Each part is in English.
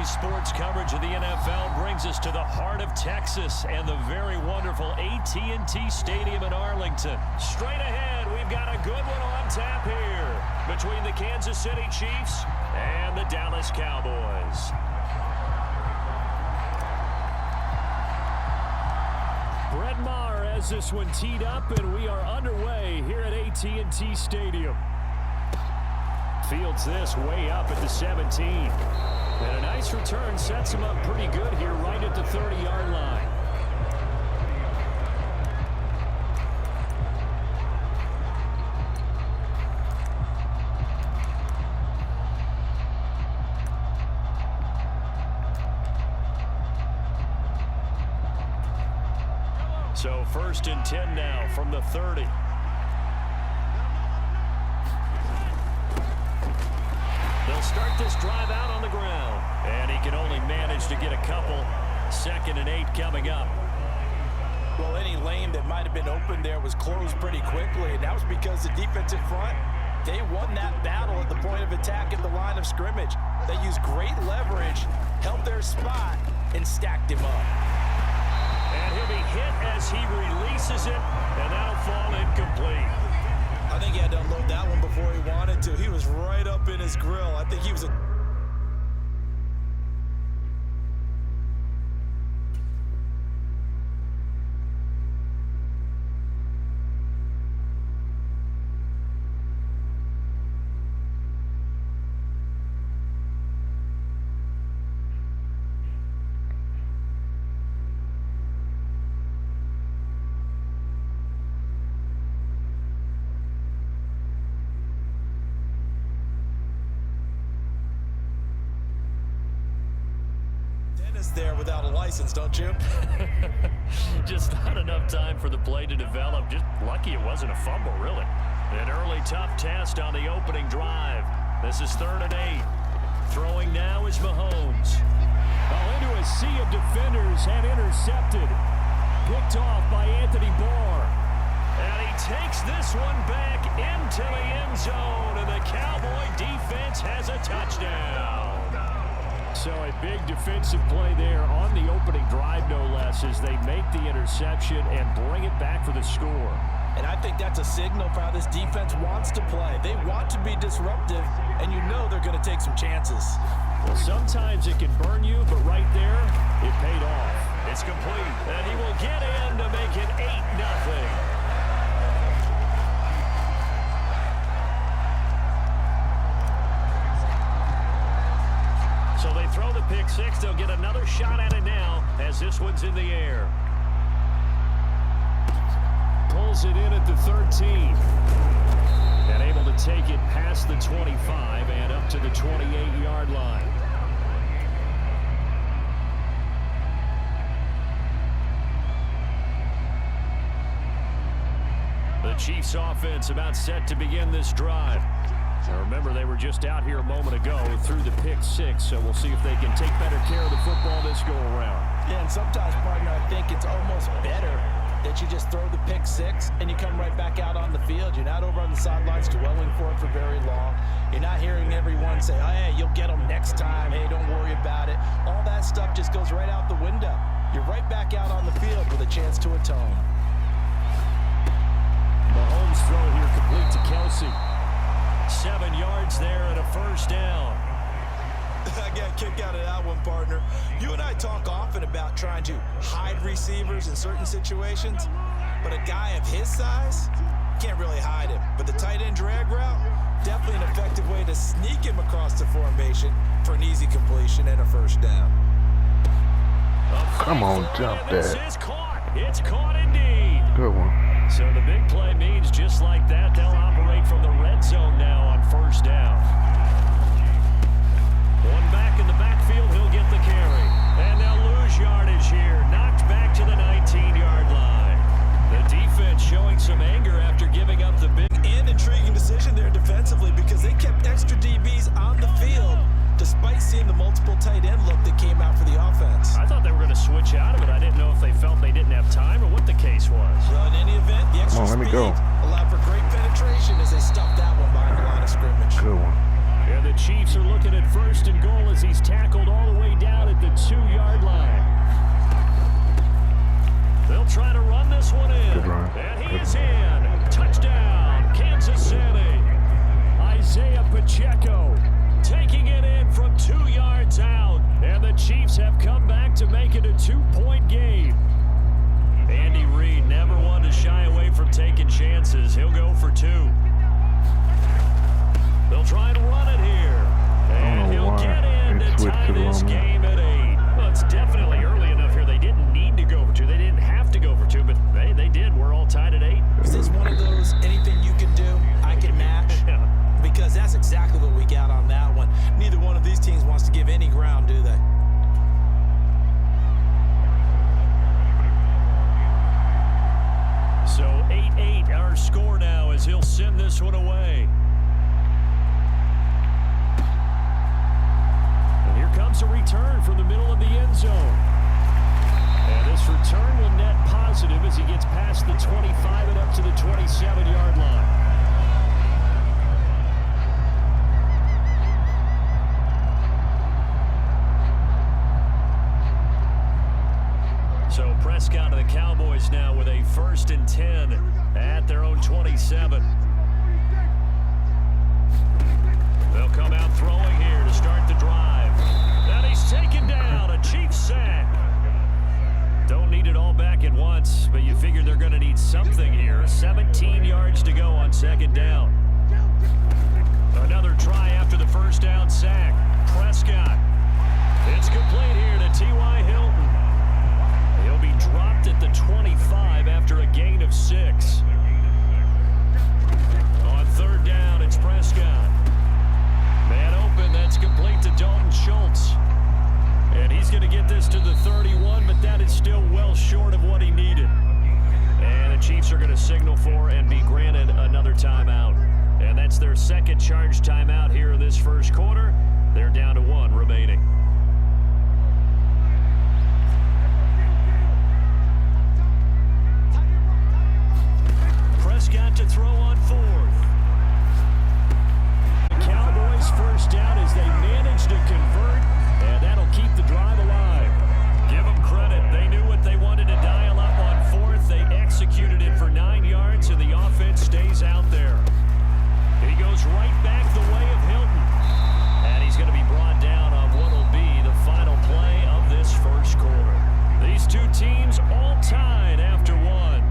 Today's sports coverage of the NFL brings us to the heart of Texas and the very wonderful AT&T Stadium in Arlington. Straight ahead, we've got a good one on tap here between the Kansas City Chiefs and the Dallas Cowboys. Brett Maher has this one teed up, and we are underway here at AT&T Stadium. Fields this way up at the 17. And a nice return sets him up pretty good here right at the 30-yard line. So 1st and 10 now from the 30. They'll start this drive out on the ground. And he can only manage to get a couple. 2nd and 8 coming up. Well, any lane that might have been open there was closed pretty quickly, and that was because the defensive front, they won that battle at the point of attack at the line of scrimmage. They used great leverage, held their spot, and stacked him up. And he'll be hit as he releases it, and that'll fall incomplete. I think he had to unload that one before he wanted to. He was right up in his grill. I think he was a... there without a license, don't you? Just not enough time for the play to develop. Just lucky it wasn't a fumble, really. An early tough test on the opening drive. This is 3rd and 8. Throwing now is Mahomes. Into a sea of defenders and intercepted. Picked off by Anthony Barr. And he takes this one back into the end zone, and the Cowboy defense has a touchdown. So a big defensive play there on the opening drive, no less, as they make the interception and bring it back for the score. And I think that's a signal for how this defense wants to play. They want to be disruptive, and you know they're going to take some chances. Well, sometimes it can burn you, but right there, it paid off. It's complete, and he will get in to make it 8-0. So they throw the pick six. They'll get another shot at it now as this one's in the air. Pulls it in at the 13. And able to take it past the 25 and up to the 28-yard line. The Chiefs offense about set to begin this drive. Now remember, they were just out here a moment ago through the pick six, so we'll see if they can take better care of the football this go-around. Yeah, and sometimes, partner, I think it's almost better that you just throw the pick six and you come right back out on the field. You're not over on the sidelines dwelling for it for very long. You're not hearing everyone say, oh, hey, you'll get them next time. Hey, don't worry about it. All that stuff just goes right out the window. You're right back out on the field with a chance to atone. Mahomes throw here complete to Kelsey. 7 yards there and a 1st down. I got a kick out of that one, partner. You and I talk often about trying to hide receivers in certain situations, but a guy of his size can't really hide him. But the tight end drag route, definitely an effective way to sneak him across the formation for an easy completion and a 1st down. Come on, jump that. It's caught indeed. Good one. So the big play means just like that, they'll operate from the red zone now on 1st down. One back in the backfield, he'll get the carry. And they'll lose yardage here. Knocked back to the 19-yard line. The defense showing some anger after giving up the big and intriguing decision there defensively because they kept extra DBs on the field despite seeing the multiple tight end look that came out for the offense. I thought they were going to switch out of it. I didn't know if they felt they didn't have time or what the case was. Well, in any event, the extra speed allowed for great penetration as they stuffed that one behind the line of scrimmage. Good one. And the Chiefs are looking at 1st and goal as he's tackled all the way try to run this one in. Good run. And he is in. Touchdown, Kansas City. Isaiah Pacheco taking it in from 2 yards out. And the Chiefs have come back to make it a 2-point game. Andy Reid never one to shy away from taking chances. He'll go for 2. They'll try to run it here. And he'll get in to tie this game at 8. Well, it's definitely early enough here. They didn't need to go for 2. They didn't have to go for 2, but they did. We're all tied at 8. Is this one of those anything you can do, I can match? Because that's exactly what we got on that one. Neither one of these teams wants to give any ground, do they? So 8-8 our score now as he'll send this one away. And here comes a return from the middle of the end zone. And this return will net positive as he gets past the 25 and up to the 27-yard line. So Prescott and the Cowboys now with a 1st and 10 at their own 27. They'll come out throwing here to start the drive. And he's taken down, a Chiefs sack. Don't need it all back at once, but you figure they're going to need something here. 17 yards to go on 2nd down. Another try after the 1st down sack. Prescott. It's complete here to T.Y. Hilton. He'll be dropped at the 25 after a gain of 6. On 3rd down, it's Prescott. Man open, that's complete to Dalton Schultz. And he's going to get this to the 31, but that is still well short of what he needed. And the Chiefs are going to signal for and be granted another timeout. And that's their 2nd charge timeout here in this 1st quarter. They're down to 1 remaining. Prescott to throw on 4th. The Cowboys 1st down as they manage to convert, and that'll keep the drive alive. Give them credit. They knew what they wanted to dial up on 4th. They executed it for 9 yards, and the offense stays out there. He goes right back the way of Hilton. And he's going to be brought down on what will be the final play of this 1st quarter. These 2 teams all tied after 1.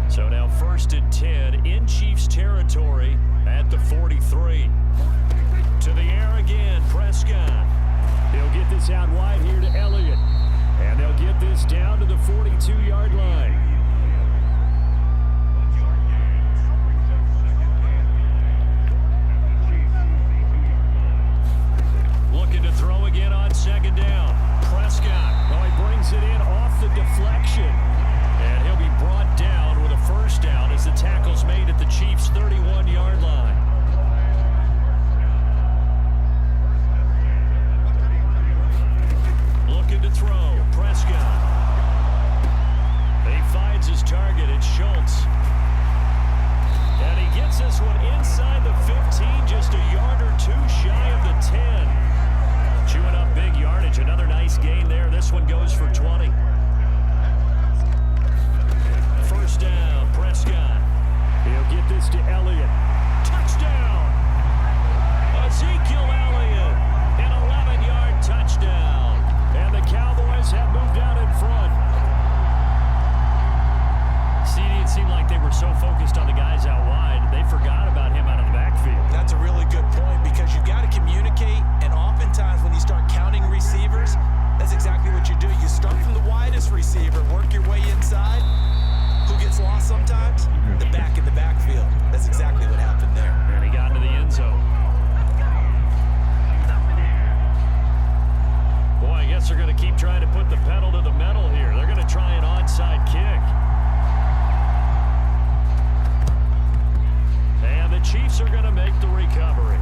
So now 1st and 10 in Chiefs territory at the 43. To the air again, Prescott. He'll get this out wide here to Elliott. And they'll get this down to the 42-yard line. Looking to throw again on 2nd down. Prescott. Oh, he brings it in off the deflection. And he'll be brought down with a 1st down as the tackle's made at the Chiefs' 31-yard line. Looking to throw. Prescott. He finds his target. It's Schultz. And he gets this one inside the 15, just a yard or 2 shy of the 10. Chewing up big yardage. Another nice gain there. This one goes for 20. 1st down, Prescott. He'll get this to Elliott. Touchdown! Ezekiel Elliott, an 11-yard touchdown. And the Cowboys have moved out in front. It seemed like they were so focused on the guys out wide, they forgot about him out of the backfield. That's a really good point because you've got to communicate, and oftentimes when you start counting receivers, that's exactly what you do. You start from the widest receiver, work your way inside. Who gets lost sometimes? The back in the backfield. That's exactly what happened there. And he got into the end zone. Boy, I guess they're going to keep trying to put the pedal to the metal here. They're going to try an onside kick. And the Chiefs are going to make the recovery.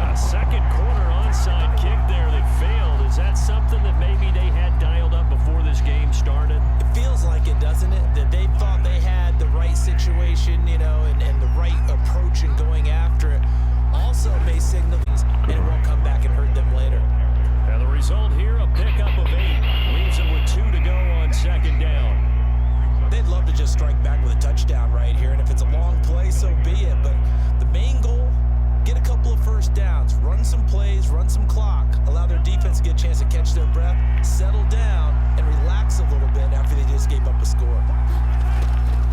A 2nd quarter onside kick there that failed. Is that something that maybe they had dialed up before this game started? It feels like like it, doesn't it? That they thought they had the right situation, you know, and the right approach in going after it. Also may signal things, and it won't come back and hurt them later. And the result here, a pickup of 8. Leaves them with 2 to go on 2nd down. They'd love to just strike back with a touchdown right here, and if it's a long play, so be it. But the main goal, get a couple of first downs, run some plays, run some clock, allow their defense to get a chance to catch their breath, settle down, and relax a little bit after they just gave up a score.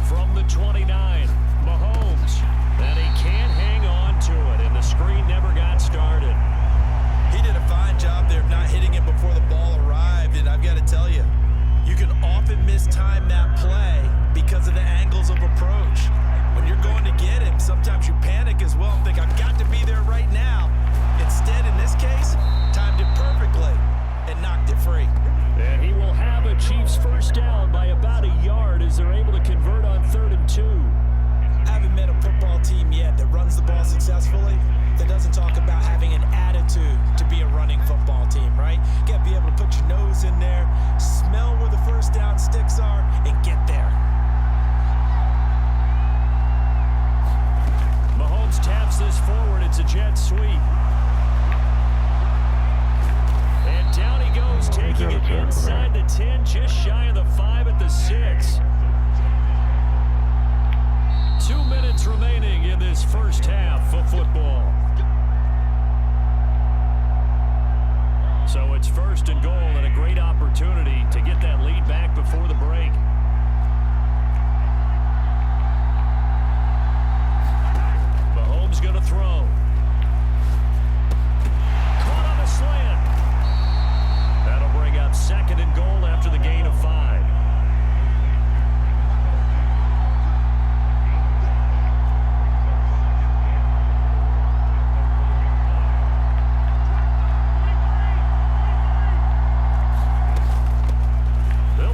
From the 29, Mahomes. And he can't hang on to it, and the screen never got started. He did a fine job there of not hitting it before the ball arrived, and I've got to tell you, you can often mistime that play because of the angles of approach. When you're going to get him, sometimes you panic as well and think, I've got to be there right now. Instead, in this case, timed it perfectly and knocked it free. And he will have a Chiefs first down by about a yard as they're able to convert on 3rd and 2. I haven't met a football team yet that runs the ball successfully that doesn't talk about having an attitude to be a running football team, right? You got to be able to put your nose in there, smell where the first down sticks are, and get there. Mahomes taps this forward. It's a jet sweep. And down he goes, taking it inside the 10, just shy of the 5 at the 6. 2 minutes remaining in this first half of football. So it's 1st and goal and a great opportunity to get that lead back before the break. Mahomes going to throw. Caught on the slant. That'll bring up 2nd and goal after the gain of 5.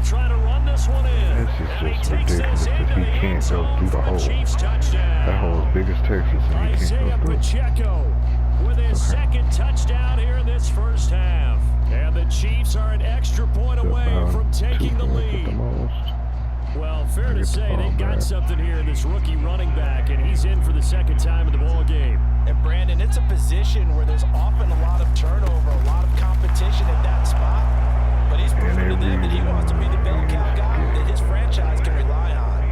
Try to run this one in. This is just ridiculous because he can't go through the hole. That hole is big as Texas and he can't go through. Pacheco with his 2nd touchdown here in this first half. And the Chiefs are an extra point away from taking the lead. Well, fair to say they've got something here in this rookie running back, and he's in for the 2nd time in the ball game. And Brandon, it's a position where there's often a lot of turnover, a lot of competition at that spot. But he's proven to them that he wants to be the bell cow guy that his franchise can rely on.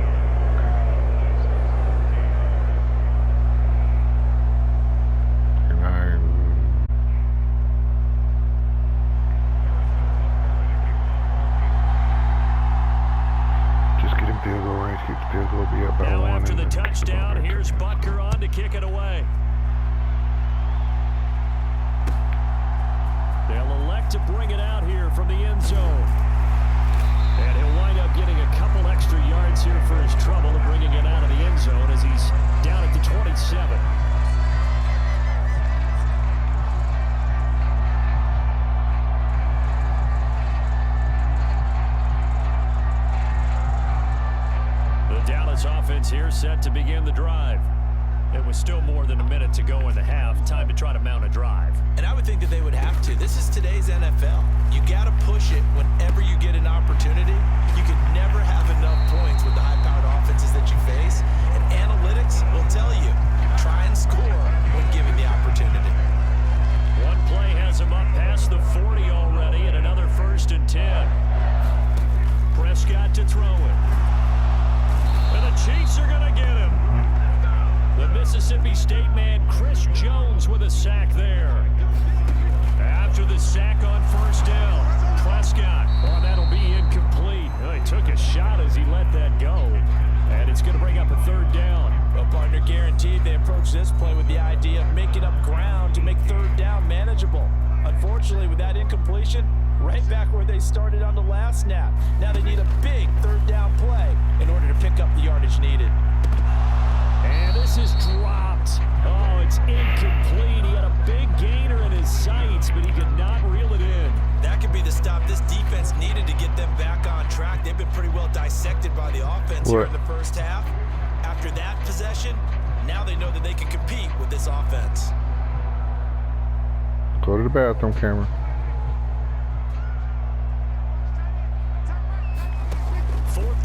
Just get him field goal range, keep the field goal, be up by now 1. After the touchdown, here's Butker on to kick it away. They'll elect to bring it out here from the end zone. And he'll wind up getting a couple extra yards here for his trouble and bringing it out of the end zone as he's down at the 27. The Dallas offense here set to begin the drive. It was still more than a minute to go in the half. Time to try to mount a drive. And I would think that they would have to. This is today's NFL. You got to push it whenever you get an opportunity. You can never have enough points with the high-powered offenses that you face. And analytics will tell you, try and score when given the opportunity. One play has him up past the 40 already, and another 1st and 10. Prescott to throw it. And the Chiefs are going to get him. The Mississippi State man, Chris Jones, with a sack there. After the sack on 1st down, Prescott. Oh, that'll be incomplete. Oh, he took a shot as he let that go. And it's going to bring up a 3rd down. Well, partner, guaranteed they approach this play with the idea of making up ground to make 3rd down manageable. Unfortunately, with that incompletion, right back where they started on the last snap. Now they need a big 3rd down play in order to pick up the yardage needed. And this is dropped. Oh, it's incomplete. He had a big gainer in his sights, but he could not reel it in. That could be the stop this defense needed to get them back on track. They've been pretty well dissected by the offense here in the first half. After that possession, now they know that they can compete with this offense. Go to the bathroom, Cameron. 4th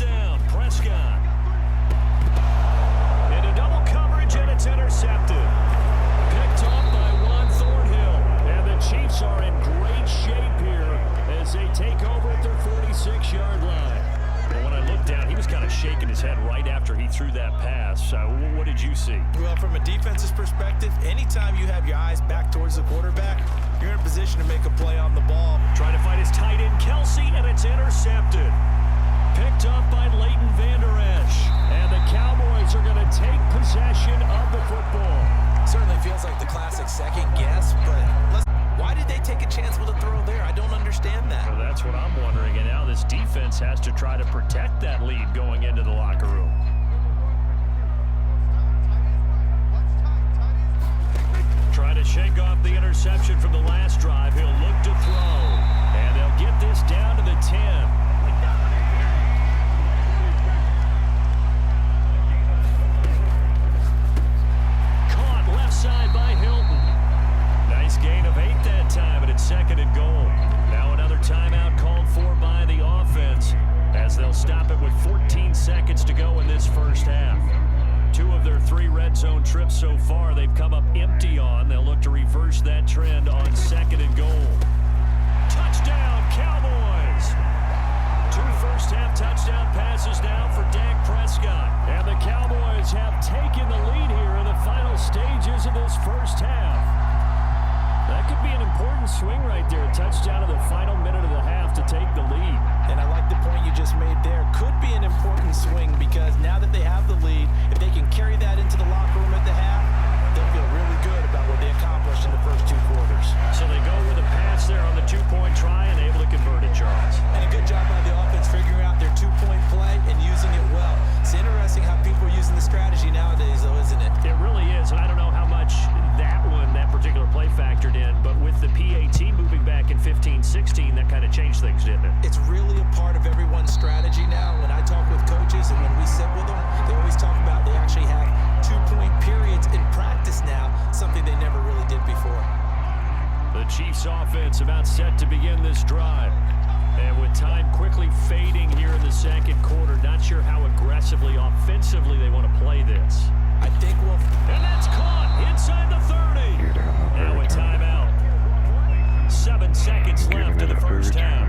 of shaking his head right after he threw that pass. What did you see? Well, from a defense's perspective, anytime you have your eyes back towards the quarterback, you're in a position to make a play on the ball. Trying to find his tight end, Kelsey, and it's intercepted. Picked up by Leighton Vander Esch. And the Cowboys are going to take possession of the football. Certainly feels like the classic second guess, but why did they take a chance with a throw there? I don't understand that. Well, that's what I'm wondering. And now this defense has to try to protect that lead going into the locker room. Trying to shake off the interception from the last drive. He'll look to throw. And they'll get this down to the 10. Side by Hilton. Nice gain of 8 that time, and it's 2nd and goal. Now another timeout called for by the offense as they'll stop it with 14 seconds to go in this first half. 2 of their 3 red zone trips so far they've come up empty on. They'll look to reverse that trend on 2nd and goal. Touchdown, Cowboys! 2 first-half touchdown passes now for Dak Prescott. And the Cowboys have taken the lead here in the final stages of this first half. That could be an important swing right there. A touchdown in the final minute of the half to take the lead. And I like the point you just made there. Could be an important swing because now that they have the lead, if they can carry that into the locker room at the half, they'll feel really good about what they accomplished in the first 2 quarters. So they go with a pass there on the 2-point try and able to convert it, Charles. And a good job by the offense figuring out their 2-point play and using it well. It's interesting how people are using the strategy nowadays, though, isn't it? It really is, and I don't know how much that particular play factored in, but with the PAT moving back in 15-16, that kind of changed things, didn't it? It's really a part of everyone's strategy now. When I talk with coaches and when we sit with them, they always talk about they actually have 2-point periods in practice now, something they never really did before. The Chiefs offense about set to begin this drive. And with time quickly fading here in the second quarter, not sure how aggressively, offensively they want to play this. I think we'll... And that's caught inside the 30. Now a timeout. 7 seconds left in the first half.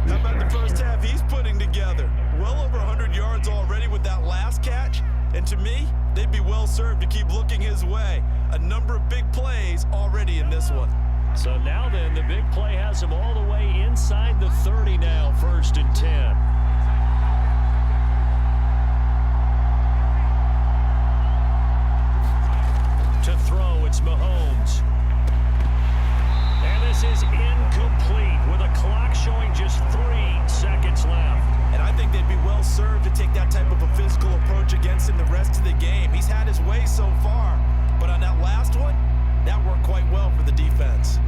How about the first half he's putting together? Well over 100 yards already with that last catch. And to me, they'd be well served to keep looking his way. A number of big plays already in this one. So now then, the big play has him all the way inside the 30 now, 1st and 10. To throw, it's Mahomes. And this is incomplete with a clock showing just 3 seconds left. And I think they'd be well served to take that type of a physical approach against him the rest of the game. He's had his way so far, but on that last one, that worked quite well for the defense.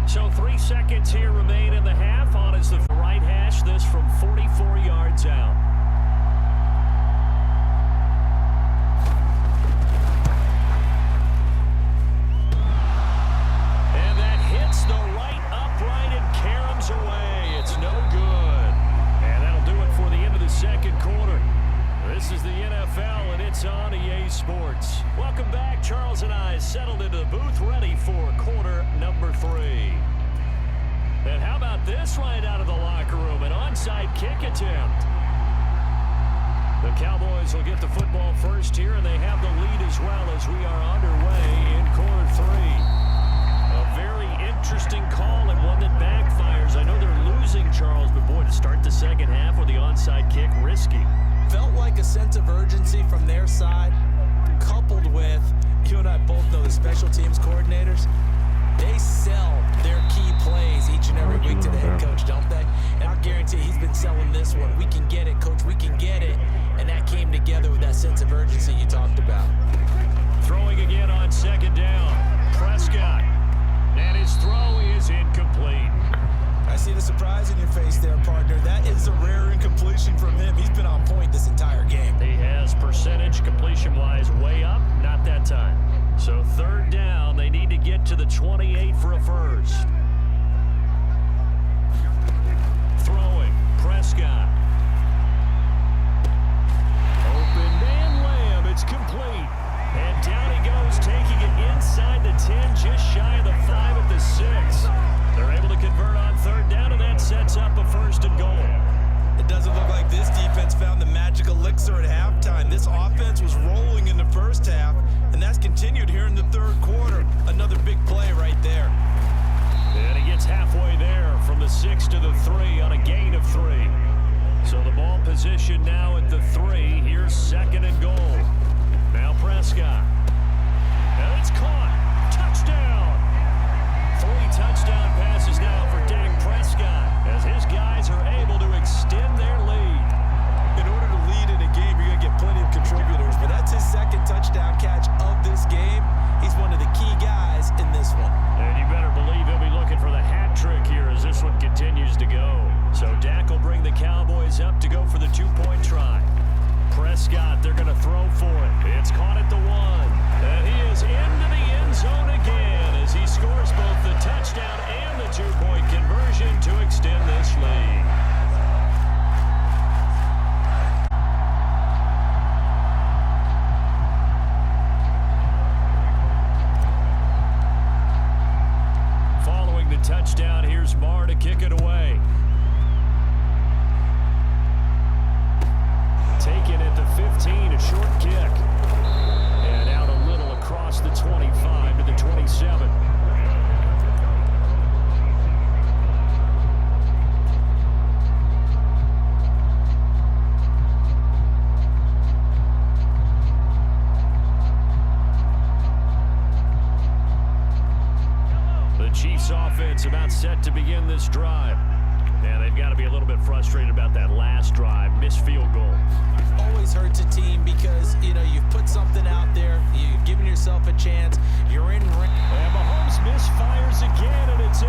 So 3 seconds here remain in the half. On is the right hash, this from 44 yards out. And that hits the right upright and caroms away. It's no good. And that'll do it for the end of the second quarter. This is the NFL, and it's on EA Sports. Welcome back. Charles and I settled into the booth, ready for quarter number 3. And how about this right out of the locker room? An onside kick attempt. The Cowboys will get the football first here, and they have the lead as well as we are underway in quarter 3. A very interesting call and one that backfires. I know they're losing, Charles, but boy, to start the second half with the onside kick, risky. Felt like a sense of urgency from their side, coupled with, you and I both know the special teams coordinators, they sell their key plays each and every week to the head coach, don't they? And I'll guarantee he's been selling this one. We can get it, coach, we can get it. And that came together with that sense of urgency you talked about. Throwing again on 2nd down. Prescott. And his throw is incomplete. I see the surprise in your face there, partner. That is a rare incompletion from him. He's been on point this entire game. He has percentage completion-wise way up, not that time. So 3rd down, they need to get to the 28 for a first. Throwing, Prescott. Open man Lamb, it's complete. And down he goes, taking it inside the 10, just shy of the 5 at the 6. They're able to convert on 3rd down, and that sets up a 1st and goal. It doesn't look like this defense found the magic magic elixir at halftime. This offense was rolling in the first half, and that's continued here in the third quarter. Another big play right there. And he gets halfway there from the 6 to the 3 on a gain of 3. So the ball position now at the 3. Here's 2nd and goal. Now Prescott. And it's caught. Touchdown. 3 touchdown passes now for Dak Prescott as his guys are able to extend their lead. In order to lead in a game, you're going to get plenty of contributors, but that's his 2nd touchdown catch of this game. He's one of the key guys in this one. And you better believe he'll be looking for the hat trick here as this one continues to go. So Dak will bring the Cowboys up to go for the 2-point try. Prescott, they're going to throw for it. It's caught at the 1. And he is into the end zone again as he scores both the touchdown and the 2-point conversion to extend this lead. Following the touchdown, here's Marr to kick it away. Taken at the 15, a short kick. And out a little across the 25 to the 27. The Chiefs offense about set to begin this drive. And they've got to be a little bit frustrated about that last drive, missed field goal. Always hurts a team because, you've put something out there, you've given yourself a chance, you're in ring. And Mahomes misfires again, and it's